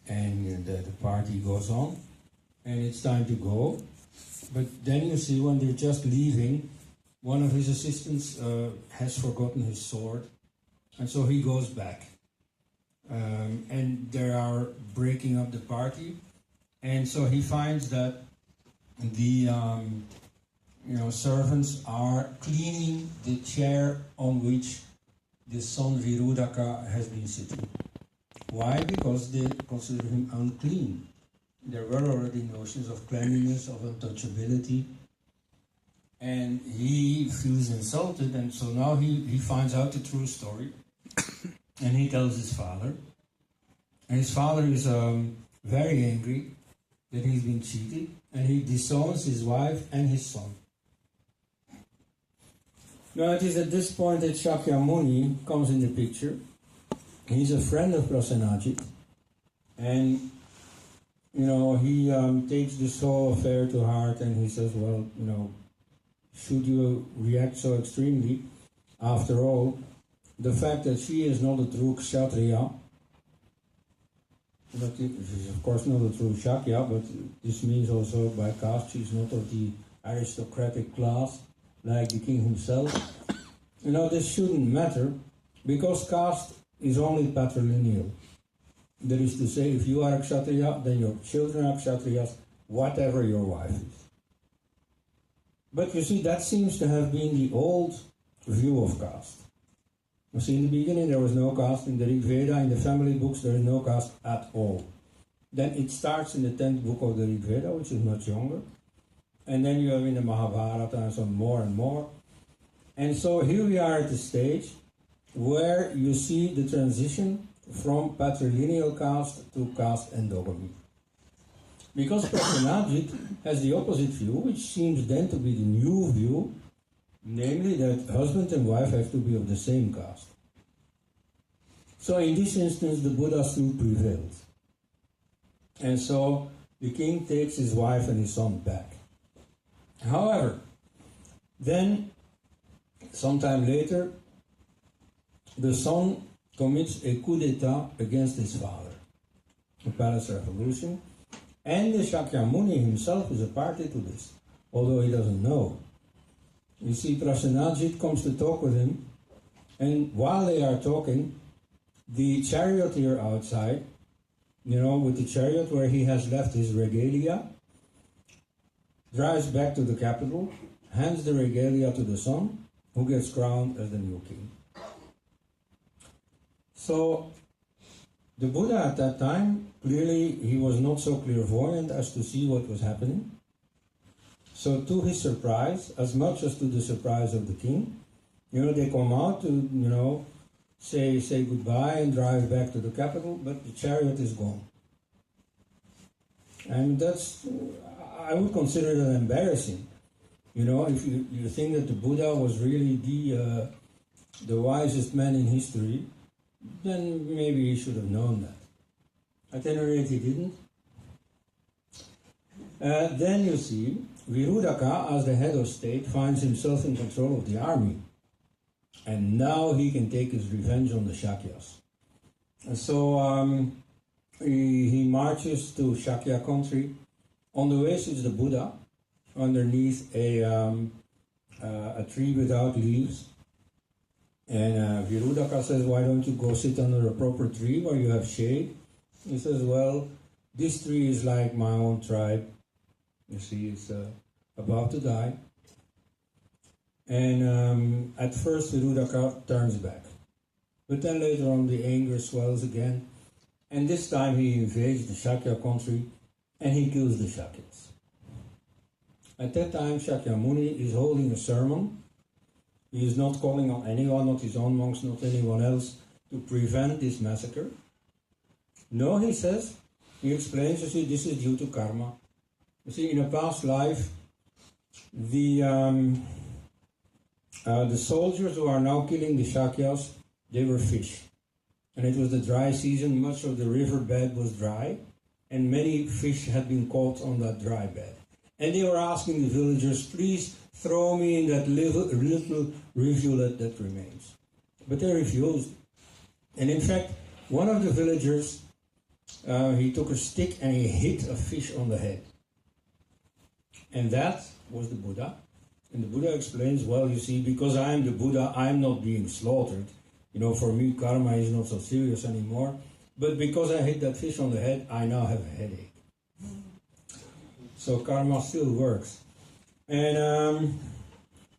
And the party goes on, and it's time to go. But then you see when they're just leaving, one of his assistants has forgotten his sword, and so he goes back. And they are breaking up the party, and so he finds that the servants are cleaning the chair on which the son Virudaka has been sitting. Why? Because they consider him unclean. There were already notions of cleanliness, of untouchability, and he feels insulted, and so now he finds out the true story, and he tells his father. And his father is very angry that he's been cheated, and he disowns his wife and his son. Now it is at this point that Shakyamuni comes in the picture. He's a friend of Prasenajit, and he takes this whole affair to heart, and he says, well, should you react so extremely? After all, the fact that she is not a true Kshatriya, she's of course not a true Shakya, but this means also by caste she's not of the aristocratic class like the king himself. This shouldn't matter, because caste is only patrilineal. That is to say, if you are a Kshatriya, then your children are Kshatriyas, whatever your wife is. But you see, that seems to have been the old view of caste. You see, in the beginning there was no caste. In the Rig Veda, in the family books, there is no caste at all. Then it starts in the 10th book of the Rig Veda, which is much younger. And then you have in the Mahabharata and so more and more. And so here we are at the stage where you see the transition from patrilineal caste to caste endogamy. Because Prasenajit has the opposite view, which seems then to be the new view, namely that husband and wife have to be of the same caste. So in this instance, the Buddha still prevails. And so the king takes his wife and his son back. However, then, sometime later, the son commits a coup d'etat against his father, a palace revolution, and the Shakyamuni himself is a party to this, although he doesn't know. You see, Prasenajit comes to talk with him, and while they are talking, the charioteer outside, with the chariot where he has left his regalia, drives back to the capital, hands the regalia to the son, who gets crowned as the new king. So, the Buddha at that time, clearly he was not so clairvoyant as to see what was happening. So to his surprise, as much as to the surprise of the king, they come out to, say goodbye and drive back to the capital, but the chariot is gone. And I would consider that embarrassing. If you think that the Buddha was really the wisest man in history, then maybe he should have known that. At any rate, he didn't. Then you see, Virudaka, as the head of state, finds himself in control of the army. And now he can take his revenge on the Shakyas. And so he marches to Shakya country. On the way sits the Buddha, underneath a tree without leaves. And Virudaka says, why don't you go sit under a proper tree where you have shade? He says, well, this tree is like my own tribe. You see, it's about to die. And at first Virudaka turns back. But then later on the anger swells again. And this time he invades the Shakya country and he kills the Shakyas. At that time Shakyamuni is holding a sermon. He is not calling on anyone, not his own monks, not anyone else, to prevent this massacre. No, he says, he explains, you see, this is due to karma. You see, in a past life, the soldiers who are now killing the Shakyas, they were fish. And it was the dry season, much of the riverbed was dry, and many fish had been caught on that dry bed. And they were asking the villagers, please throw me in that little rivulet that remains. But they refused. And in fact, one of the villagers he took a stick and he hit a fish on the head. And that was the Buddha. And the Buddha explains, well, you see, because I am the Buddha, I am not being slaughtered. You know, for me, karma is not so serious anymore. But because I hit that fish on the head, I now have a headache. So karma still works. And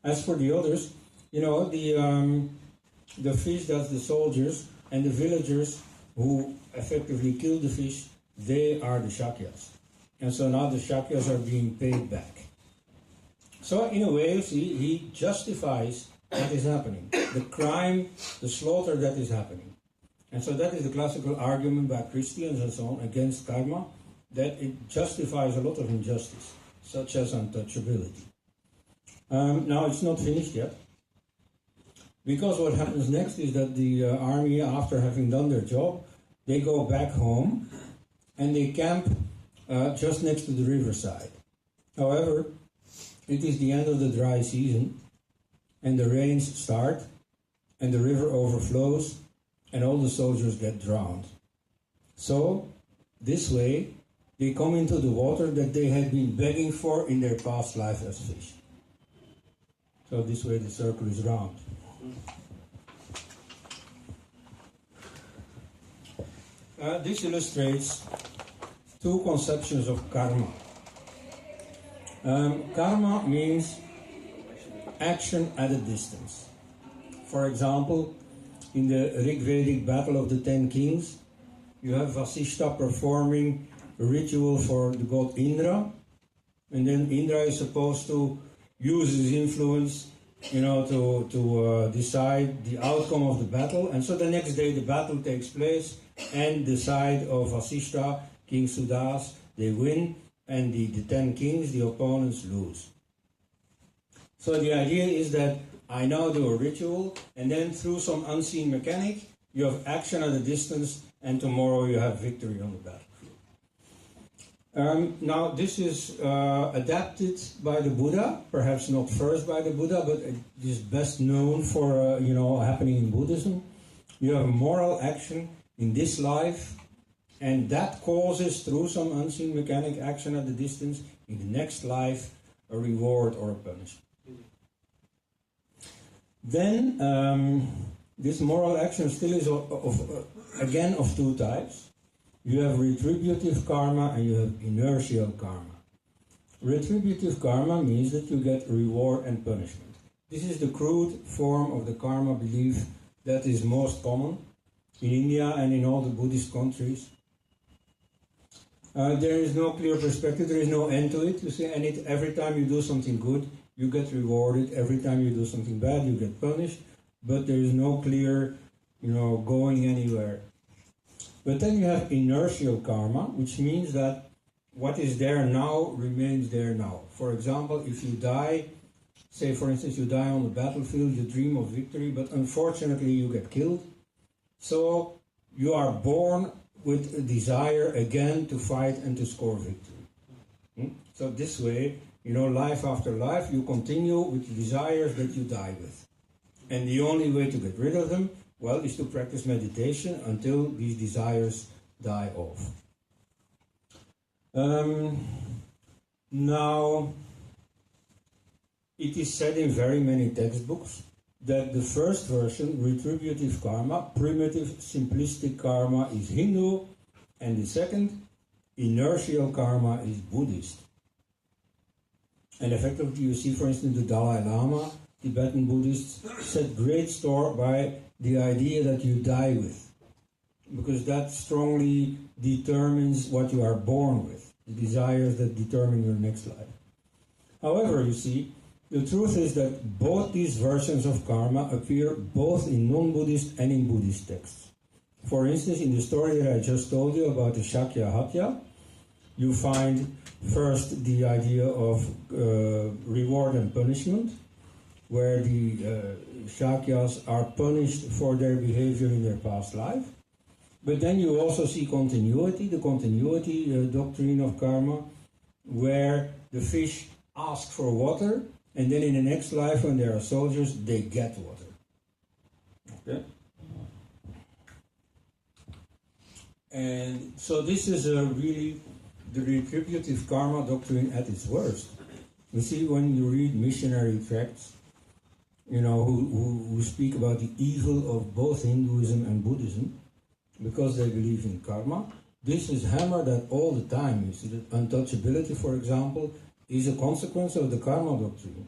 as for the others, you know, the fish, that's the soldiers, and the villagers who effectively killed the fish, they are the Shakyas. And so now the Shakyas are being paid back. So in a way, you see, he justifies what is happening. The crime, the slaughter that is happening. And so that is the classical argument by Christians and so on against karma, that it justifies a lot of injustice, such as untouchability. Now it's not finished yet, because what happens next is that the army, after having done their job, they go back home and they camp just next to the riverside. However, it is the end of the dry season and the rains start and the river overflows and all the soldiers get drowned. So, this way, they come into the water that they had been begging for in their past life as fish. So this way the circle is round. This illustrates two conceptions of karma. Karma means action at a distance. For example, in the Rig Vedic battle of the 10 kings, you have Vasishta performing a ritual for the god Indra, and then Indra is supposed to use his influence, you know, to decide the outcome of the battle. And so the next day the battle takes place, and the side of Vasishta, King Sudas, they win, and the 10 kings, the opponents, lose. So the idea is that I now do a ritual, and then through some unseen mechanic, you have action at a distance, and tomorrow you have victory on the battlefield. Now, this is adapted by the Buddha, perhaps not first by the Buddha, but it is best known for, happening in Buddhism. You have moral action in this life, and that causes, through some unseen mechanic, action at the distance, in the next life, a reward or a punishment. Then, this moral action still is of two types. You have retributive karma and you have inertial karma. Retributive karma means that you get reward and punishment. This is the crude form of the karma belief that is most common in India and in all the Buddhist countries. There is no clear perspective, there is no end to it, you see, and every time you do something good, you get rewarded. Every time you do something bad, you get punished, but there is no clear, going anywhere. But then you have inertial karma, which means that what is there now remains there now. For example, if you die, say for instance you die on the battlefield, you dream of victory, but unfortunately you get killed. So you are born with a desire again to fight and to score victory. So this way, life after life, you continue with the desires that you die with. And the only way to get rid of them, is to practice meditation until these desires die off. Now, it is said in very many textbooks that the first version, retributive karma, primitive, simplistic karma, is Hindu, and the second, inertial karma, is Buddhist. And effectively, you see, for instance, the Dalai Lama, Tibetan Buddhists, set great store by the idea that you die with, because that strongly determines what you are born with, the desires that determine your next life. However, you see, the truth is that both these versions of karma appear both in non-Buddhist and in Buddhist texts. For instance, in the story that I just told you about the Shakya Hatya, you find first the idea of reward and punishment, where the Shakyas are punished for their behavior in their past life. But then you also see continuity, the continuity doctrine of karma, where the fish ask for water, and then in the next life, when they are soldiers, they get water. Okay? And so this is really the retributive karma doctrine at its worst. You see, when you read missionary tracts, who speak about the evil of both Hinduism and Buddhism, because they believe in karma, this is hammered at all the time. You see that untouchability, for example, is a consequence of the karma doctrine.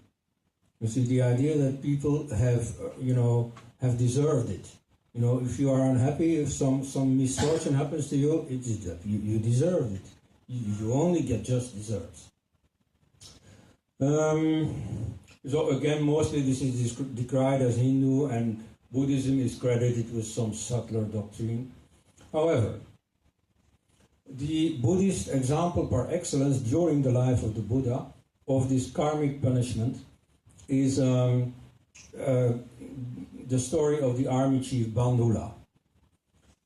You see, the idea that people have deserved it. If you are unhappy, if some misfortune happens to you, it is that you deserve it. You only get just desserts. So again, mostly this is decried as Hindu, and Buddhism is credited with some subtler doctrine. However, the Buddhist example par excellence during the life of the Buddha of this karmic punishment is the story of the army chief Bandula.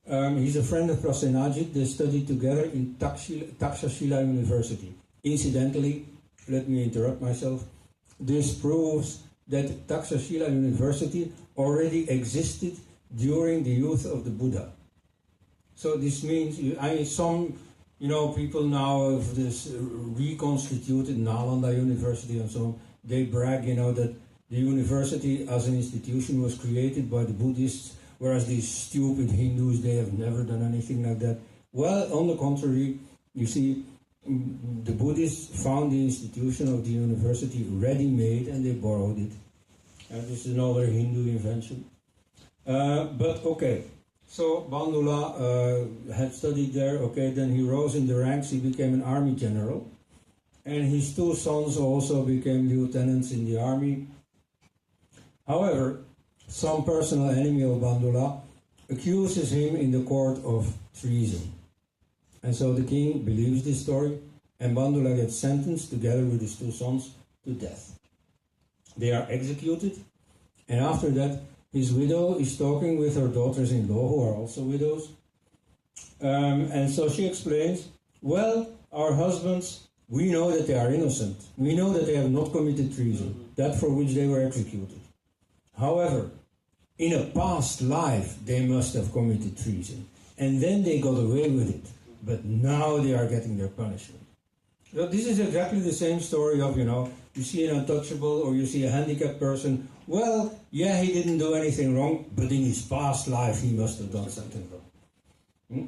He's a friend of Prasenajit. They studied together in Takshashila University. Incidentally, let me interrupt myself. This proves that Takshashila University already existed during the youth of the Buddha. So this means, some people now of this reconstituted Nalanda University and so on, they brag, that the university as an institution was created by the Buddhists, whereas these stupid Hindus, they have never done anything like that. Well, on the contrary, you see, the Buddhists found the institution of the university ready-made and they borrowed it. This is another Hindu invention. But okay, so Bandula had studied there, okay, then he rose in the ranks, he became an army general. And his two sons also became lieutenants in the army. However, some personal enemy of Bandula accuses him in the court of treason. And so the king believes this story, and Bandula gets sentenced together with his two sons to death. They are executed, and after that, his widow is talking with her daughters-in-law, who are also widows. And so she explains, well, our husbands, we know that they are innocent. We know that they have not committed treason, that for which they were executed. However, in a past life, they must have committed treason. And then they got away with it. But now they are getting their punishment. So this is exactly the same story of, you see an untouchable or you see a handicapped person. Well, yeah, he didn't do anything wrong, but in his past life he must have done something wrong.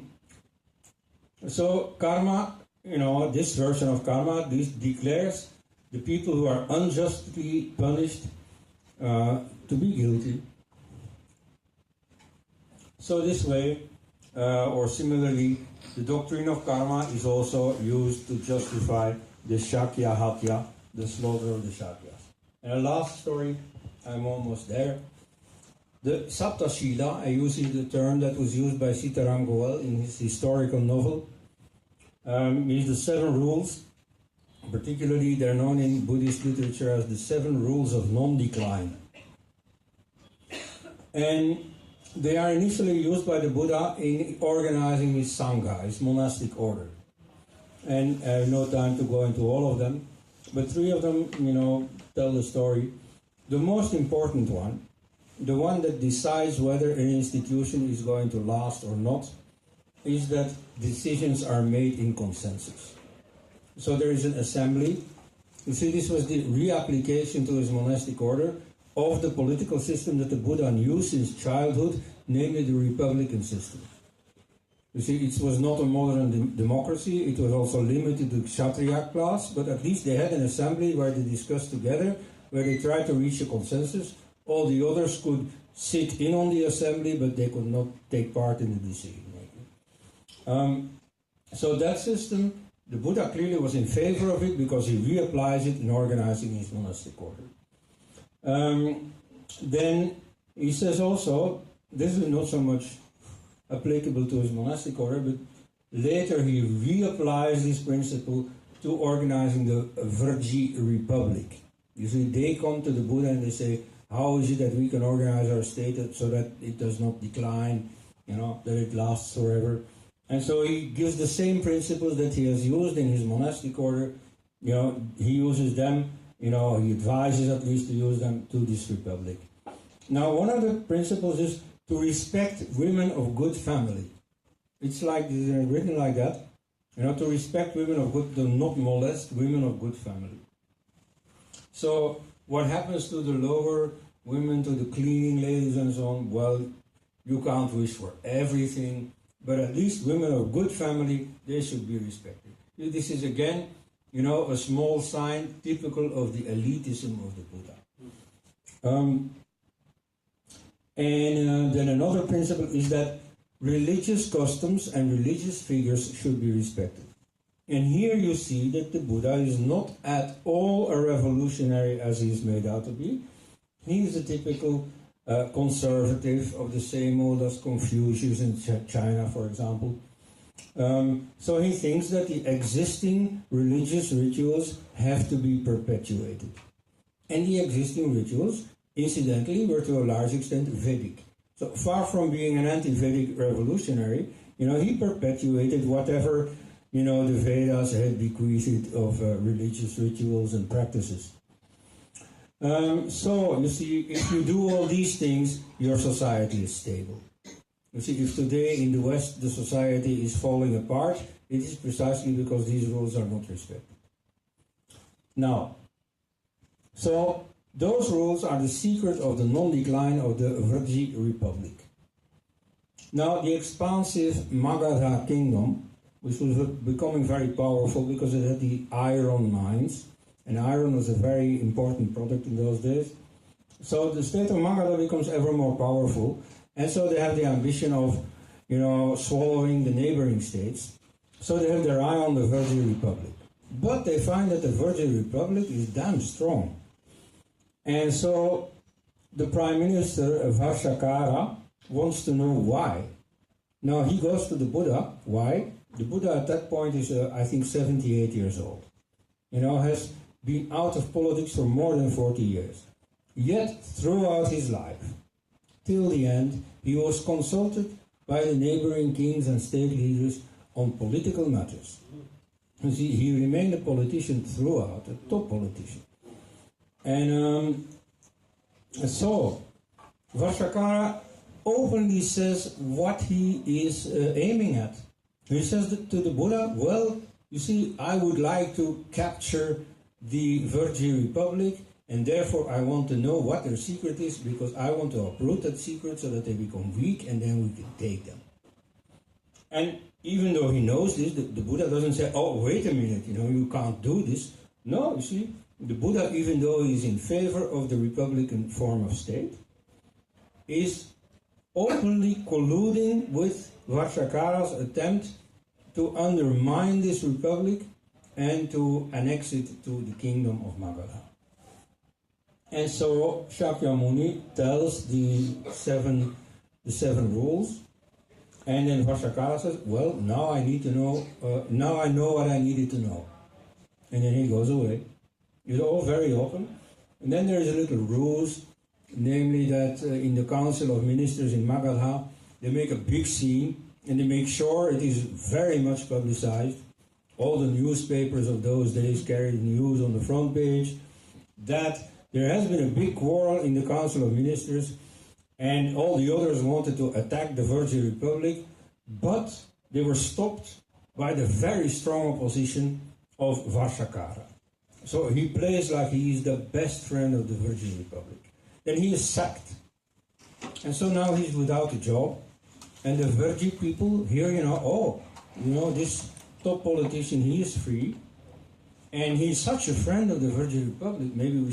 So karma, this version of karma, this declares the people who are unjustly punished to be guilty. So this way, or similarly, the doctrine of karma is also used to justify the Shakya Hatya, the slaughter of the Shakyas. And a last story, I'm almost there. The Saptashila, I use the term that was used by Sitaram Goel in his historical novel, is the 7 rules. Particularly, they're known in Buddhist literature as the 7 rules of non-decline. And they are initially used by the Buddha in organizing his Sangha, his monastic order. And I have no time to go into all of them, but 3 of them, tell the story. The most important one, the one that decides whether an institution is going to last or not, is that decisions are made in consensus. So there is an assembly. You see, this was the reapplication to his monastic order of the political system that the Buddha knew since childhood, namely the republican system. You see, it was not a modern democracy, it was also limited to Kshatriya class, but at least they had an assembly where they discussed together, where they tried to reach a consensus. All the others could sit in on the assembly, but they could not take part in the decision making. So that system, the Buddha clearly was in favor of it because he reapplies it in organizing his monastic order. Then he says also, this is not so much applicable to his monastic order, but later he reapplies this principle to organizing the Vrji Republic. You see, they come to the Buddha and they say, how is it that we can organize our state so that it does not decline, that it lasts forever? And so he gives the same principles that he has used in his monastic order. He uses them, he advises at least to use them to this republic. Now, one of the principles is to respect women of good family. It's like written like that. To respect women of good, to not molest women of good family. So what happens to the lower women, to the cleaning ladies and so on? Well, you can't wish for everything, but at least women of good family, they should be respected. This is again, a small sign typical of the elitism of the Buddha. Then another principle is that religious customs and religious figures should be respected. And here you see that the Buddha is not at all a revolutionary as he is made out to be. He is a typical conservative of the same old as Confucius in China, for example. So he thinks that the existing religious rituals have to be perpetuated. And the existing rituals, incidentally, were to a large extent Vedic. So far from being an anti-Vedic revolutionary, he perpetuated whatever, the Vedas had bequeathed of religious rituals and practices. So, you see, if you do all these things, your society is stable. You see, if today in the West the society is falling apart, it is precisely because these rules are not respected. Now, so those rules are the secret of the non-decline of the Virji Republic. Now, the expansive Magadha kingdom, which was becoming very powerful because it had the iron mines, and iron was a very important product in those days. So the state of Magadha becomes ever more powerful, and so they have the ambition of, swallowing the neighboring states. So they have their eye on the Virgin Republic. But they find that the Virgin Republic is damn strong. And so the Prime Minister of Varshakara wants to know why. Now he goes to the Buddha. Why? The Buddha at that point is, I think, 78 years old. Has been out of politics for more than 40 years. Yet, throughout his life, till the end, he was consulted by the neighboring kings and state leaders on political matters. You see, he remained a politician throughout, a top politician. And so, Varshakara openly says what he is aiming at. He says to the Buddha, well, you see, I would like to capture the Virgin Republic, and therefore I want to know what their secret is, because I want to uproot that secret so that they become weak, and then we can take them. And even though he knows this, the Buddha doesn't say, oh, wait a minute, you can't do this. No, you see, the Buddha, even though he is in favor of the republican form of state, is openly colluding with Varshakara's attempt to undermine this republic and to annex it to the kingdom of Magadha. And so Shakyamuni tells the seven rules, and then Varshakara says, well, now I need to know, now I know what I needed to know. And then he goes away. It's all very open. And then there is a little ruse, namely that in the Council of Ministers in Magadha, they make a big scene, and they make sure it is very much publicized. All the newspapers of those days carried news on the front page that there has been a big quarrel in the Council of Ministers, and all the others wanted to attack the Virgin Republic, but they were stopped by the very strong opposition of Varshakara. So he plays like he is the best friend of the Virgin Republic. Then he is sacked. And so now he's without a job. And the Virgin people here, this top politician, he is free. And he's such a friend of the Virgin Republic, maybe we